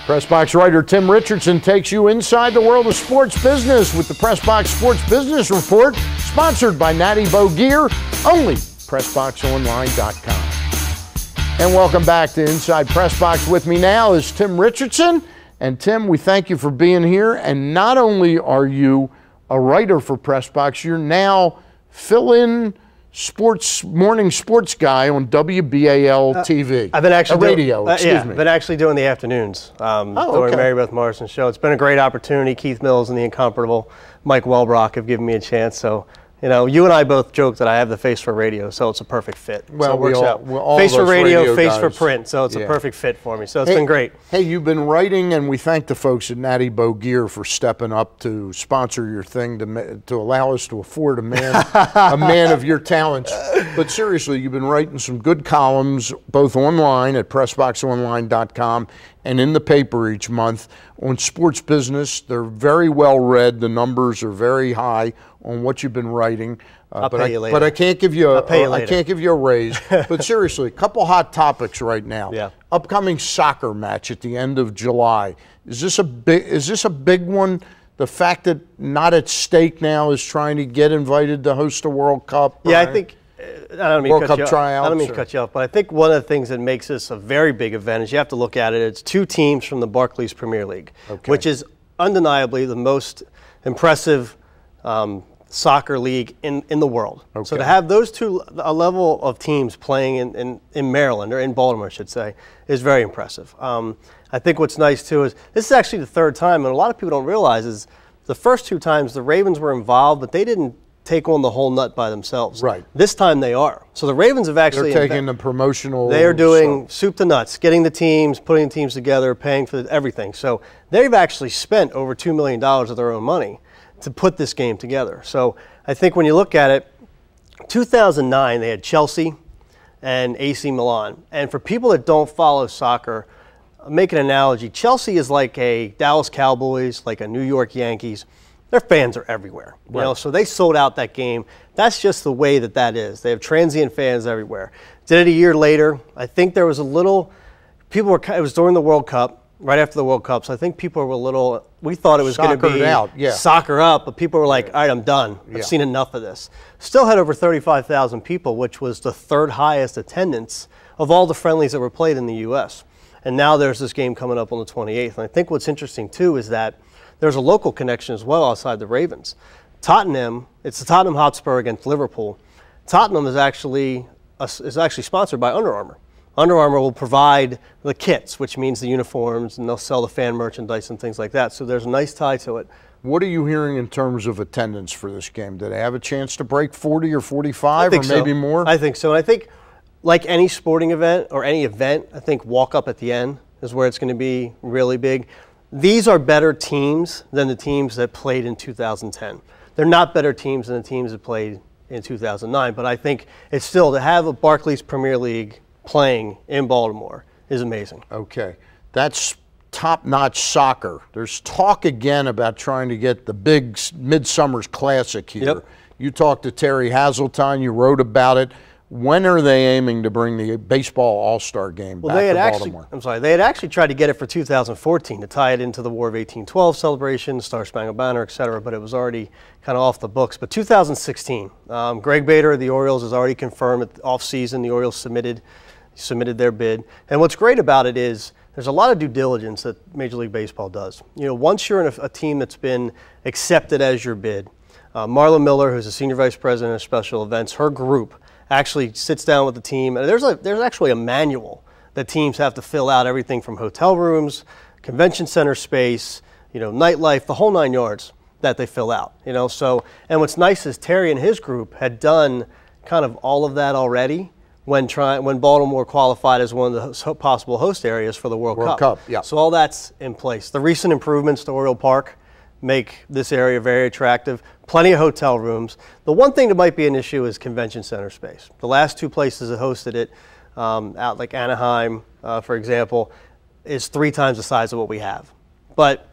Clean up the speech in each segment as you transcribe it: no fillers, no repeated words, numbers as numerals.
PressBox writer Tim Richardson takes you inside the world of sports business with the PressBox Sports Business Report, sponsored by Natty Boh Gear, only PressBoxOnline.com. And welcome back to Inside PressBox. With me now is Tim Richardson. And Tim, we thank you for being here. And not only are you a writer for PressBox, you're now fill-in morning sports guy on WBAL TV. I've been actually radio. Excuse me. I've been actually doing the afternoons. Doing Mary Beth Morrison's show. It's been a great opportunity. Keith Mills and the incomparable Mike Welbrock have given me a chance. So, you know, you and I both joke that I have the face for radio, so it's a perfect fit. Well, so it works out. All face for radio, face guys. for print. So it's a perfect fit for me. So it's been great. Hey, you've been writing, and we thank the folks at Natty Boh Gear for stepping up to sponsor your thing to allow us to afford a man of your talents. But seriously, you've been writing some good columns, both online at PressBoxOnline.com and in the paper each month on sports business. They're very well read. The numbers are very high on what you've been writing. I'll pay you later. But I can't give you I can't give you a raise. But seriously, a couple hot topics right now. Yeah. Upcoming soccer match at the end of July. Is this a big one? The fact that not at stake now is trying to get invited to host a World Cup. Yeah, I think. I don't mean World Cup tryouts. I don't mean to cut you off, but I think one of the things that makes this a very big event is you have to look at it. It's two teams from the Barclay Premier League, which is undeniably the most impressive soccer league in the world. So to have those two, a level of teams playing in Maryland, or in Baltimore, I should say, is very impressive. I think what's nice too is this is actually the third time, and a lot of people don't realize is the first two times the Ravens were involved, but they didn't take on the whole nut by themselves. Right. This time they are. So the Ravens have actually they're taking the promotional. They are doing soup to nuts, getting the teams, putting the teams together, paying for everything. So they've actually spent over $2 million of their own money to put this game together. So I think when you look at it, 2009 they had Chelsea and AC Milan. And for people that don't follow soccer, I'll make an analogy. Chelsea is like a Dallas Cowboys, like a New York Yankees. Their fans are everywhere, you know, so they sold out that game. That's just the way that is. They have transient fans everywhere. Did it a year later. I think there was a little, it was during the World Cup, right after the World Cup, so I think people were a little, we thought it was going to be soccer up, but people were like, all right, I'm done. I've seen enough of this. Still had over 35,000 people, which was the third highest attendance of all the friendlies that were played in the U.S. And now there's this game coming up on the 28th. And I think what's interesting, too, is that there's a local connection as well outside the Ravens. Tottenham, it's the Tottenham Hotspur against Liverpool. Tottenham is actually sponsored by Under Armour. Under Armour will provide the kits, which means the uniforms, and they'll sell the fan merchandise and things like that. So there's a nice tie to it. What are you hearing in terms of attendance for this game? Do they have a chance to break 40 or 45 or maybe more? I think so. And I think, like any sporting event or any event, I think walk up at the end is where it's going to be really big. These are better teams than the teams that played in 2010. They're not better teams than the teams that played in 2009, but I think it's still, to have a Barclays Premier League playing in Baltimore is amazing. Okay. That's top-notch soccer. There's talk again about trying to get the big Midsummer's Classic here. Yep. You talked to Terry Hazeltine. You wrote about it. When are they aiming to bring the baseball All-Star Game back to Baltimore? They had actually tried to get it for 2014 to tie it into the War of 1812 celebration, Star Spangled Banner, et cetera, but it was already kind of off the books. But 2016, Greg Bader of the Orioles has already confirmed at the off-season the Orioles submitted their bid. And what's great about it is there's a lot of due diligence that Major League Baseball does. You know, once you're in a team that's been accepted as your bid, Marla Miller, who's the Senior Vice President of Special Events, her group actually sits down with the team, and there's actually a manual that teams have to fill out, everything from hotel rooms, convention center space, you know, nightlife, the whole 9 yards that they fill out, you know. So, and what's nice is Terry and his group had done kind of all of that already when Baltimore qualified as one of the possible host areas for the World Cup. Yeah. So all that's in place. The recent improvements to Oriole Park make this area very attractive. Plenty of hotel rooms. The one thing that might be an issue is convention center space. The last two places that hosted it, out like Anaheim, for example, is 3 times the size of what we have. But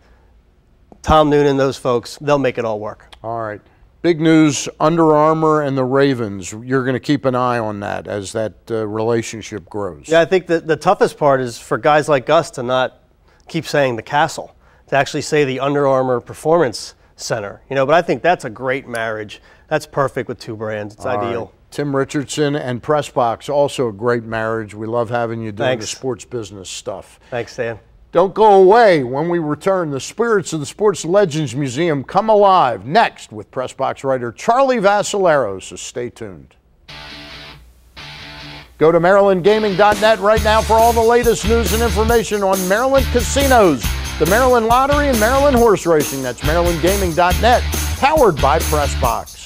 Tom Noonan, those folks, they'll make it all work. All right. Big news, Under Armour and the Ravens. You're going to keep an eye on that as that relationship grows. Yeah, I think the toughest part is for guys like us to not keep saying the Castle, to actually say the Under Armour Performance Center. But I think that's a great marriage. That's perfect with two brands. It's ideal. Right. Tim Richardson and PressBox, also a great marriage. We love having you doing Thanks. the sports business stuff. Thanks, Dan. Don't go away. When we return, the spirits of the Sports Legends Museum come alive next with PressBox writer Charlie Vassalero, so stay tuned. Go to MarylandGaming.net right now for all the latest news and information on Maryland casinos, the Maryland Lottery, and Maryland Horse Racing. That's MarylandGaming.net, powered by PressBox.